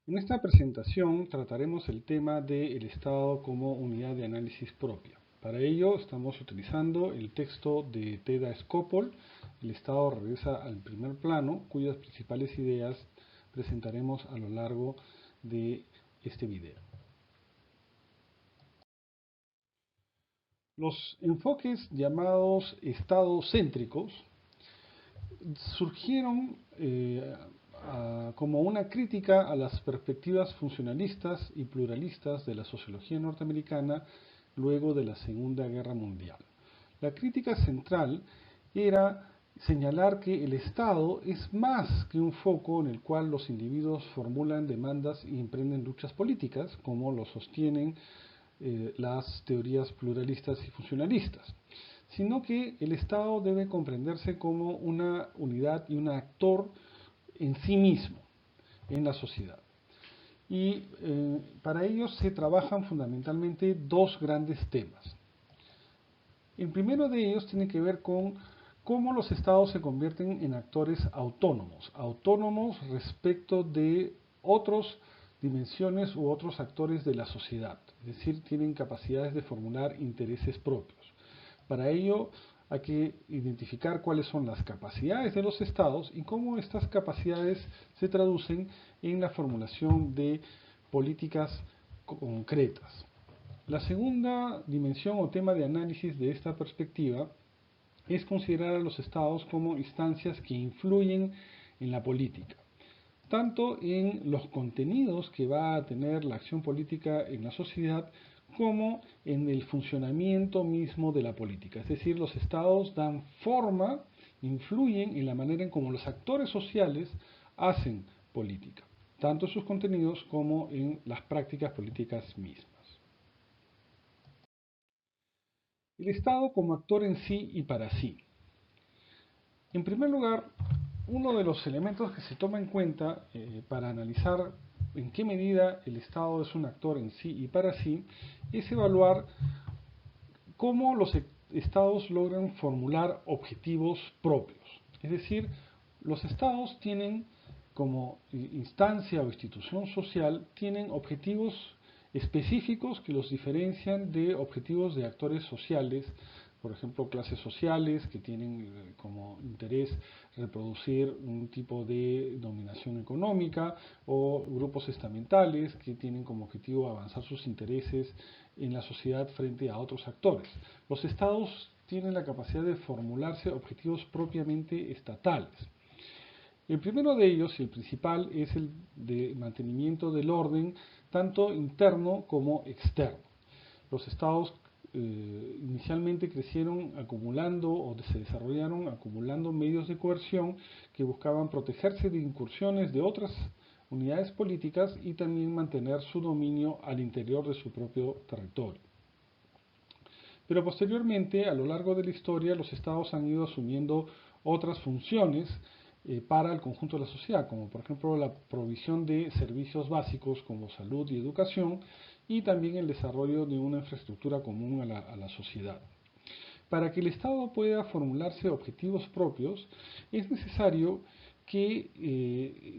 En esta presentación trataremos el tema del Estado como unidad de análisis propia. Para ello estamos utilizando el texto de Theda Skopol, El Estado regresa al primer plano, cuyas principales ideas presentaremos a lo largo de este video. Los enfoques llamados estadocéntricos surgieron como una crítica a las perspectivas funcionalistas y pluralistas de la sociología norteamericana luego de la Segunda Guerra Mundial. La crítica central era señalar que el Estado es más que un foco en el cual los individuos formulan demandas y emprenden luchas políticas, como lo sostienen las teorías pluralistas y funcionalistas, sino que el Estado debe comprenderse como una unidad y un actor en sí mismo, en la sociedad. Y para ello se trabajan fundamentalmente dos grandes temas. El primero de ellos tiene que ver con cómo los estados se convierten en actores autónomos respecto de otras dimensiones u otros actores de la sociedad, es decir, tienen capacidades de formular intereses propios. Para ello hay que identificar cuáles son las capacidades de los estados y cómo estas capacidades se traducen en la formulación de políticas concretas. La segunda dimensión o tema de análisis de esta perspectiva es considerar a los estados como instancias que influyen en la política, tanto en los contenidos que va a tener la acción política en la sociedad, como en el funcionamiento mismo de la política. Es decir, los estados dan forma, influyen en la manera en cómo los actores sociales hacen política, tanto en sus contenidos como en las prácticas políticas mismas. El Estado como actor en sí y para sí. En primer lugar, uno de los elementos que se toma en cuenta para analizar en qué medida el Estado es un actor en sí y para sí, es evaluar cómo los estados logran formular objetivos propios. Es decir, los estados tienen, como instancia o institución social, tienen objetivos específicos que los diferencian de objetivos de actores sociales, por ejemplo, clases sociales que tienen como interés reproducir un tipo de dominación económica, o grupos estamentales que tienen como objetivo avanzar sus intereses en la sociedad frente a otros actores. Los estados tienen la capacidad de formularse objetivos propiamente estatales. El primero de ellos, y el principal, es el de mantenimiento del orden, tanto interno como externo. Los estados inicialmente crecieron acumulando o se desarrollaron acumulando medios de coerción que buscaban protegerse de incursiones de otras unidades políticas y también mantener su dominio al interior de su propio territorio. Pero posteriormente, a lo largo de la historia, los estados han ido asumiendo otras funciones para el conjunto de la sociedad, como por ejemplo la provisión de servicios básicos como salud y educación, y también el desarrollo de una infraestructura común a la sociedad. Para que el Estado pueda formularse objetivos propios, es necesario que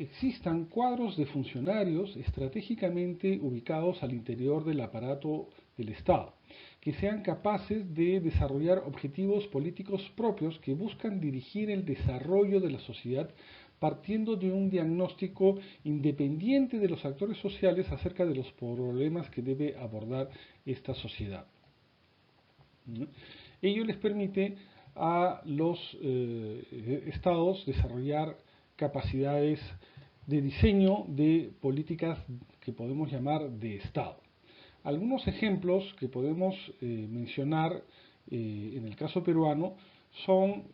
existan cuadros de funcionarios estratégicamente ubicados al interior del aparato del Estado, que sean capaces de desarrollar objetivos políticos propios que buscan dirigir el desarrollo de la sociedad partiendo de un diagnóstico independiente de los actores sociales acerca de los problemas que debe abordar esta sociedad. Ello les permite a los estados desarrollar capacidades de diseño de políticas que podemos llamar de Estado. Algunos ejemplos que podemos mencionar en el caso peruano son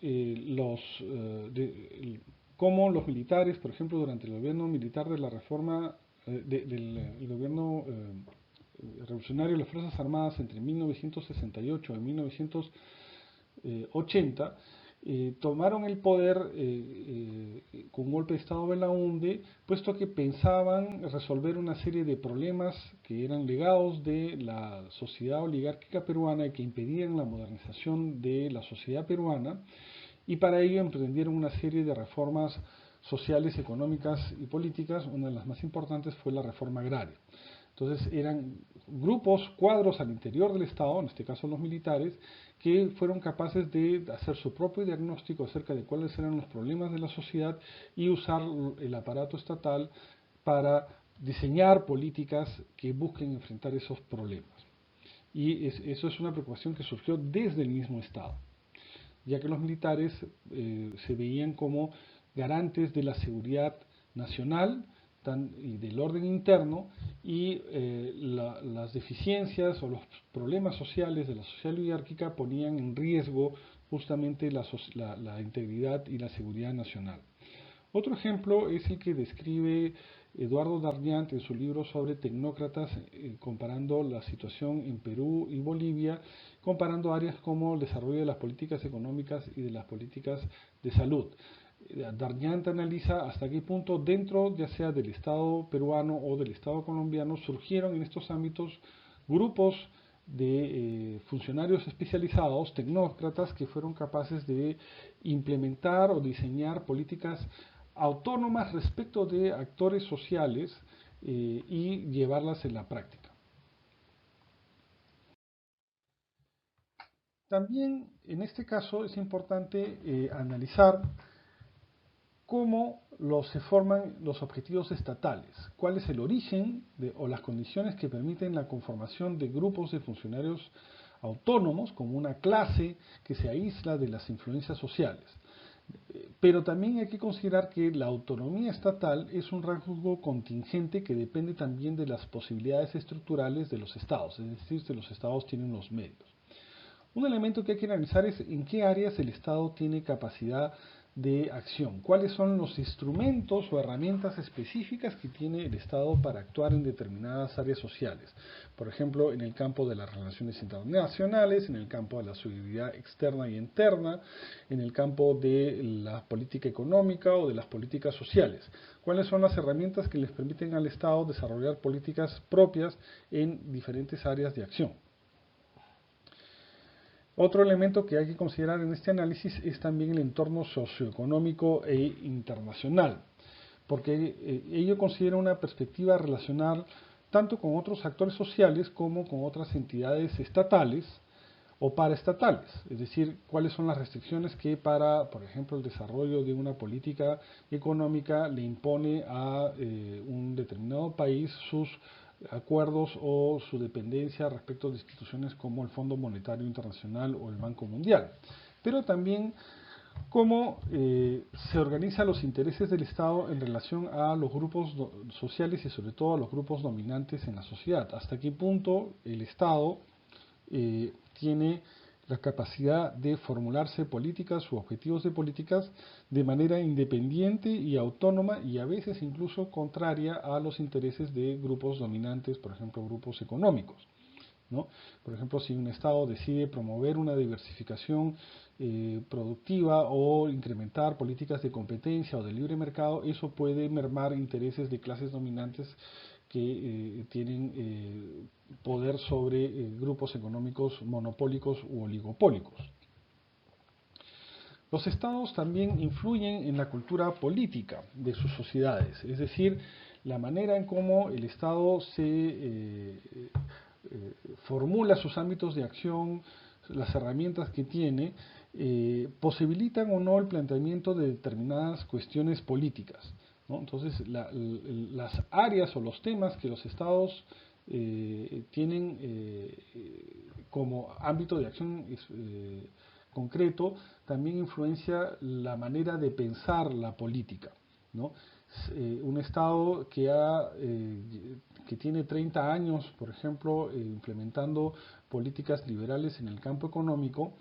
cómo los militares, por ejemplo, durante el gobierno militar de la reforma del gobierno revolucionario de las Fuerzas Armadas entre 1968 y 1980, tomaron el poder con un golpe de Estado de Belaúnde, puesto que pensaban resolver una serie de problemas que eran legados de la sociedad oligárquica peruana y que impedían la modernización de la sociedad peruana, y para ello emprendieron una serie de reformas sociales, económicas y políticas, una de las más importantes fue la reforma agraria. Entonces eran grupos, cuadros al interior del Estado, en este caso los militares, que fueron capaces de hacer su propio diagnóstico acerca de cuáles eran los problemas de la sociedad y usar el aparato estatal para diseñar políticas que busquen enfrentar esos problemas. Y eso es una preocupación que surgió desde el mismo Estado, ya que los militares se veían como garantes de la seguridad nacional y del orden interno, y las deficiencias o los problemas sociales de la sociedad oligárquica ponían en riesgo justamente la integridad y la seguridad nacional. Otro ejemplo es el que describe Eduardo Darniant en su libro sobre tecnócratas, comparando la situación en Perú y Bolivia, comparando áreas como el desarrollo de las políticas económicas y de las políticas de salud. Darniant analiza hasta qué punto dentro, ya sea del Estado peruano o del Estado colombiano, surgieron en estos ámbitos grupos de funcionarios especializados, tecnócratas, que fueron capaces de implementar o diseñar políticas autónomas respecto de actores sociales y llevarlas en la práctica. También en este caso es importante analizar cómo se forman los objetivos estatales, cuál es el origen o las condiciones que permiten la conformación de grupos de funcionarios autónomos como una clase que se aísla de las influencias sociales. Pero también hay que considerar que la autonomía estatal es un rasgo contingente que depende también de las posibilidades estructurales de los estados, es decir, si los estados tienen los medios. Un elemento que hay que analizar es en qué áreas el Estado tiene capacidad de acción, cuáles son los instrumentos o herramientas específicas que tiene el Estado para actuar en determinadas áreas sociales. Por ejemplo, en el campo de las relaciones internacionales, en el campo de la seguridad externa y interna, en el campo de la política económica o de las políticas sociales. ¿Cuáles son las herramientas que les permiten al Estado desarrollar políticas propias en diferentes áreas de acción? Otro elemento que hay que considerar en este análisis es también el entorno socioeconómico e internacional, porque ello considera una perspectiva relacional tanto con otros actores sociales como con otras entidades estatales o paraestatales, es decir, cuáles son las restricciones que para, por ejemplo, el desarrollo de una política económica le impone a un determinado país sus acuerdos o su dependencia respecto de instituciones como el Fondo Monetario Internacional o el Banco Mundial. Pero también cómo se organizan los intereses del Estado en relación a los grupos sociales y sobre todo a los grupos dominantes en la sociedad. Hasta qué punto el Estado tiene la capacidad de formularse políticas u objetivos de políticas de manera independiente y autónoma y a veces incluso contraria a los intereses de grupos dominantes, por ejemplo, grupos económicos, ¿no? Por ejemplo, si un Estado decide promover una diversificación productiva o incrementar políticas de competencia o de libre mercado, eso puede mermar intereses de clases dominantes que tienen poder sobre grupos económicos monopólicos u oligopólicos. Los estados también influyen en la cultura política de sus sociedades, es decir, la manera en cómo el Estado se formula sus ámbitos de acción, las herramientas que tiene, posibilitan o no el planteamiento de determinadas cuestiones políticas, ¿no? Entonces, las áreas o los temas que los estados tienen como ámbito de acción concreto también influencia la manera de pensar la política, ¿no? Un Estado que tiene 30 años, por ejemplo, implementando políticas liberales en el campo económico,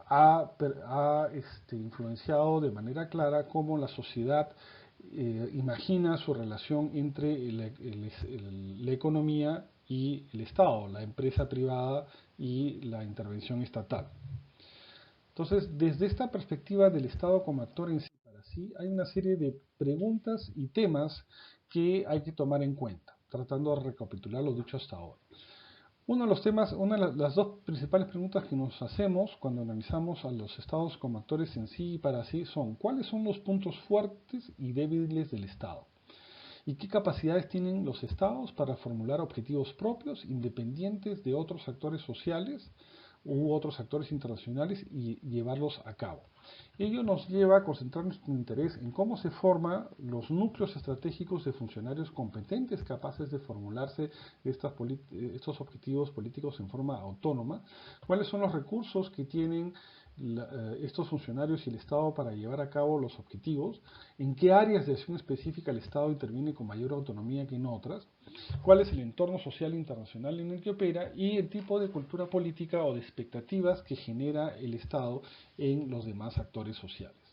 ha influenciado de manera clara cómo la sociedad imagina su relación entre la economía y el Estado, la empresa privada y la intervención estatal. Entonces, desde esta perspectiva del Estado como actor en sí para sí, hay una serie de preguntas y temas que hay que tomar en cuenta, tratando de recapitular lo dicho hasta ahora. Uno de los temas, una de las dos principales preguntas que nos hacemos cuando analizamos a los estados como actores en sí y para sí son: ¿cuáles son los puntos fuertes y débiles del Estado? ¿Y qué capacidades tienen los estados para formular objetivos propios, independientes de otros actores sociales u otros actores internacionales y llevarlos a cabo? Ello nos lleva a concentrar nuestro interés en cómo se forman los núcleos estratégicos de funcionarios competentes capaces de formularse estos objetivos políticos en forma autónoma, cuáles son los recursos que tienen estos funcionarios y el Estado para llevar a cabo los objetivos, en qué áreas de acción específica el Estado interviene con mayor autonomía que en otras, cuál es el entorno social internacional en el que opera y el tipo de cultura política o de expectativas que genera el Estado en los demás actores sociales.